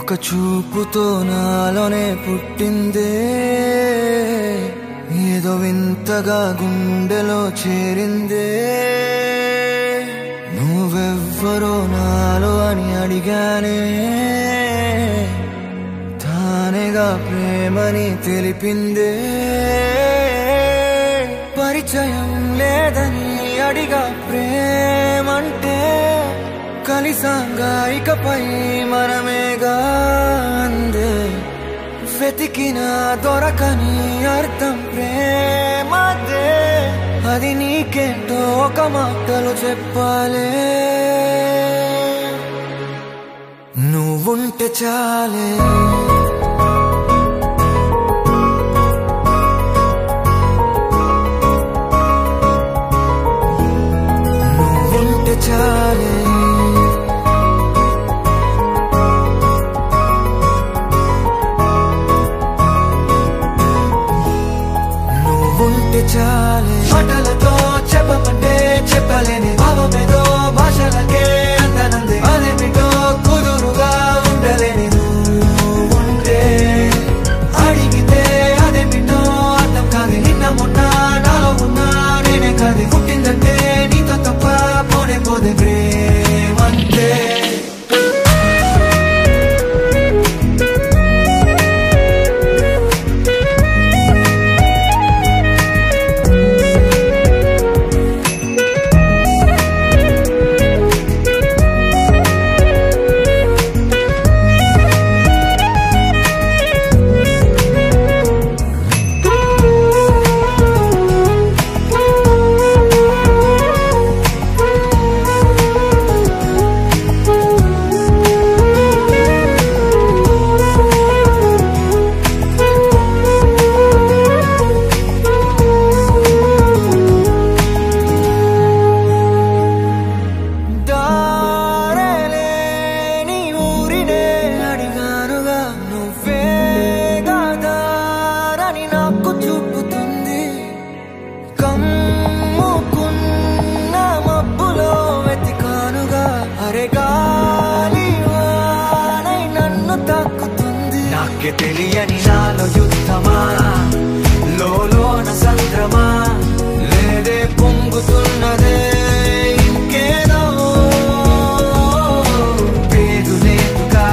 ఒక చూపుతో నాలోనే పుట్టిందే ఏదో వింతగా గుండెలో చేరిందే నువ్వెవ్వరో నాలో అని అడిగానే తానేగా ప్రేమని తెలిపిందే పరిచయం లేదని అడిగా ప్రేమంటే కలిసాంగా ఇకపై మనమేగా అందే వెతికిన దొరకని అర్థం ప్రేమదే అది నీకేంటో ఒక మాటలో చెప్పాలే నువ్వుంటే చాలే నువ్వుంటే చాలే నువ్వుంటే చాలే మాటలతో చెప్పమంటే చెప్పలేని భావమేదో భాషలకే అందనందే అదేమిటో కుదురుగా ఉండలేని నువ్వుంటే అడిగితే అదేమిటో అర్థం కాదు నిన్న మొన్న నాలో ఉన్నా నేనే కాదు పుట్టిందంటే నీతో తప్ప పోనే పోదే ప్రేమంతే తెలియని నాలో యుద్ధమా లోన సంద్రమా లేదే పొంగుతున్నదే ఇంకేదో పేరు లేదుగా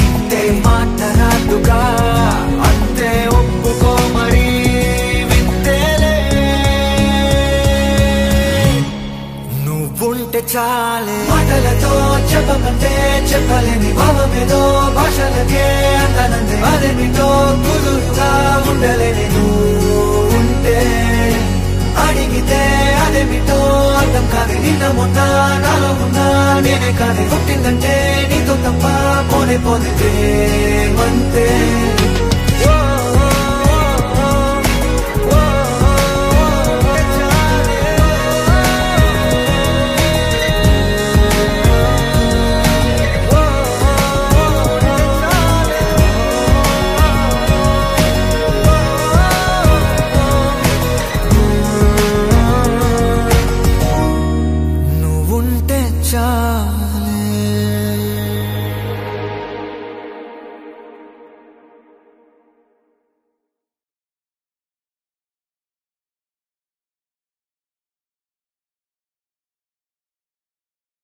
ఇంతే మాట్లాడుగా అంతే ఒప్పుకో మరి వింతేలే నువ్వుంటే చాలే మాటలతో చెప్పమంటే చెప్పలేని భావమేదో భాషలకే అందనందే అదేమిటో కుదురుగా ఉండలేని నువ్వుంటే అడిగితే అదేమిటో అర్థం కాదు నిన్న మొన్న నాలో ఉన్నా నేనే కాదు పుట్టిందంటే నీతో తప్ప పోనే పోదే ప్రేమంతే